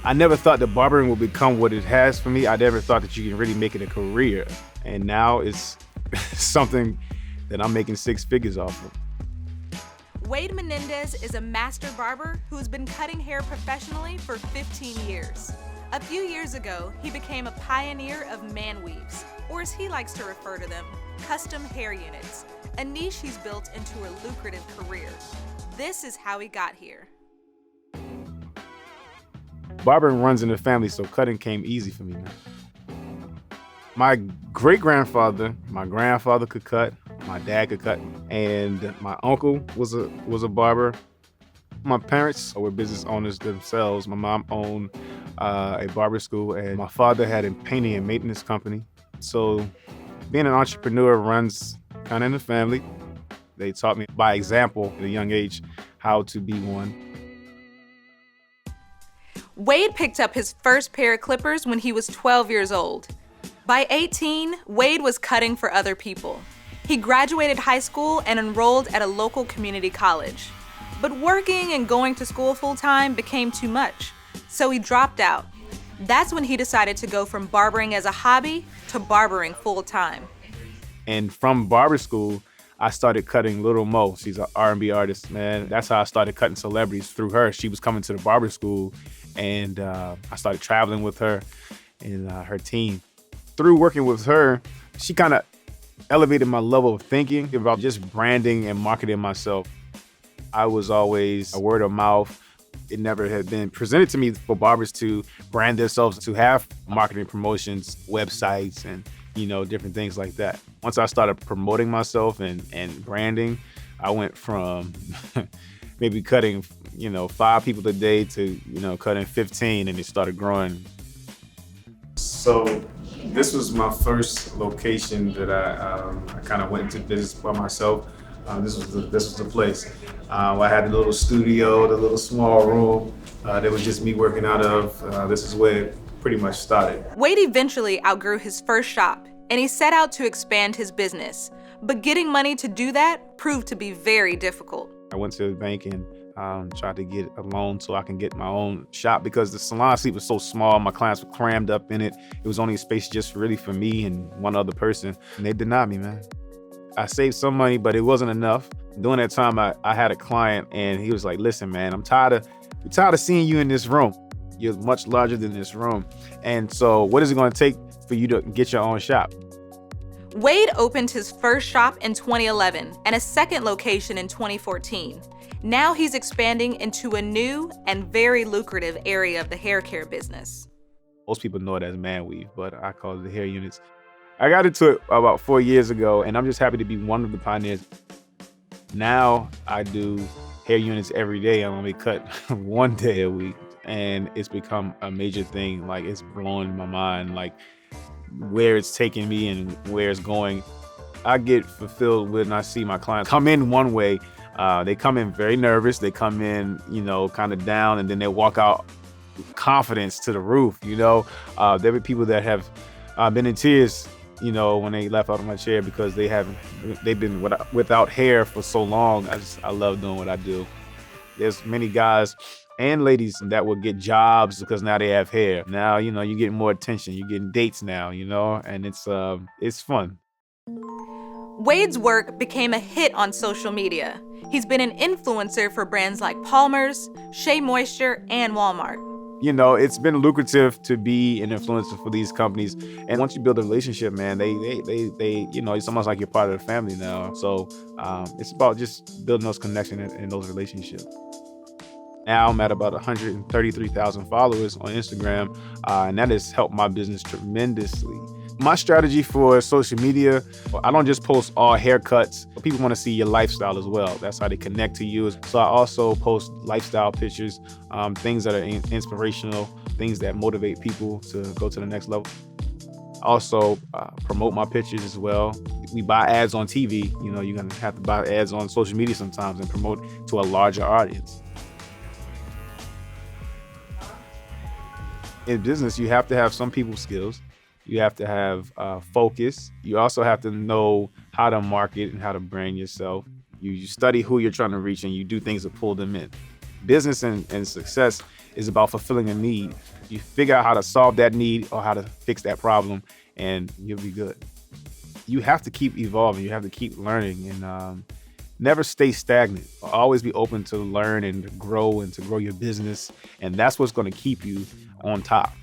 I never thought that barbering would become what it has for me. I never thought that you can really make it a career. And now it's something that I'm making 6 figures off of. Wade Menendez is a master barber who's been cutting hair professionally for 15 years. A few years ago, he became a pioneer of man weaves, or as he likes to refer to them, custom hair units, a niche he's built into a lucrative career. This is how he got here. Barbering runs in the family, so cutting came easy for me, man. My great-grandfather, my grandfather could cut, my dad could cut, and my uncle was a barber. My parents were business owners themselves. My mom owned a barber school, and my father had a painting and maintenance company. So being an entrepreneur runs kind of in the family. They taught me by example at a young age how to be one. Wade picked up his first pair of clippers when he was 12 years old. By 18, Wade was cutting for other people. He graduated high school and enrolled at a local community college. But working and going to school full-time became too much, so he dropped out. That's when he decided to go from barbering as a hobby to barbering full-time. And from barber school, I started cutting Little Mo. She's an R&B artist, man. That's how I started cutting celebrities, through her. She was coming to the barber school, and I started traveling with her and her team. Through working with her, she kind of elevated my level of thinking about just branding and marketing myself. I was always a word of mouth. It never had been presented to me for barbers to brand themselves, to have marketing promotions, websites, and different things like that. Once I started promoting myself and branding, I went from maybe cutting 5 people a day to cutting 15, and it started growing. So this was my first location that I kind of went into business by myself. This was the place. I had the little studio, the little small room. That was just me working out of. This is where it pretty much started. Wade eventually outgrew his first shop, and he set out to expand his business. But getting money to do that proved to be very difficult. I went to the bank and tried to get a loan so I can get my own shop, because the salon suite was so small. My clients were crammed up in it. It was only a space just really for me and one other person. And they denied me, man. I saved some money, but it wasn't enough. During that time, I had a client, and he was like, listen, man, I'm tired of seeing you in this room. You're much larger than this room. And so what is it going to take for you to get your own shop? Wade opened his first shop in 2011 and a second location in 2014. Now he's expanding into a new and very lucrative area of the hair care business. Most people know it as man weave, but I call it the hair units. I got into it about 4 years ago, and I'm just happy to be one of the pioneers. Now I do hair units every day. I only cut 1 day a week, and it's become a major thing. Like, it's blowing my mind, like where it's taking me and where it's going. I get fulfilled when I see my clients come in one way. They come in very nervous. They come in, kind of down, and then they walk out with confidence to the roof. There were people that have been in tears, when they left out of my chair, because they've been without hair for so long. I love doing what I do. There's many guys and ladies that will get jobs because now they have hair. Now, you're getting more attention. You're getting dates now, and it's fun. Wade's work became a hit on social media. He's been an influencer for brands like Palmer's, Shea Moisture, and Walmart. It's been lucrative to be an influencer for these companies. And once you build a relationship, man, they it's almost like you're part of the family now. So it's about just building those connections and those relationships. Now I'm at about 133,000 followers on Instagram, and that has helped my business tremendously. My strategy for social media, I don't just post all haircuts. People want to see your lifestyle as well. That's how they connect to you. So I also post lifestyle pictures, things that are inspirational, things that motivate people to go to the next level. Also promote my pictures as well. We buy ads on TV. You're going to have to buy ads on social media sometimes and promote to a larger audience. In business, you have to have some people skills. You have to have focus. You also have to know how to market and how to brand yourself. You study who you're trying to reach, and you do things to pull them in. Business and success is about fulfilling a need. You figure out how to solve that need or how to fix that problem, and you'll be good. You have to keep evolving. You have to keep learning, and never stay stagnant. Always be open to learn and to grow your business. And that's what's going to keep you on top.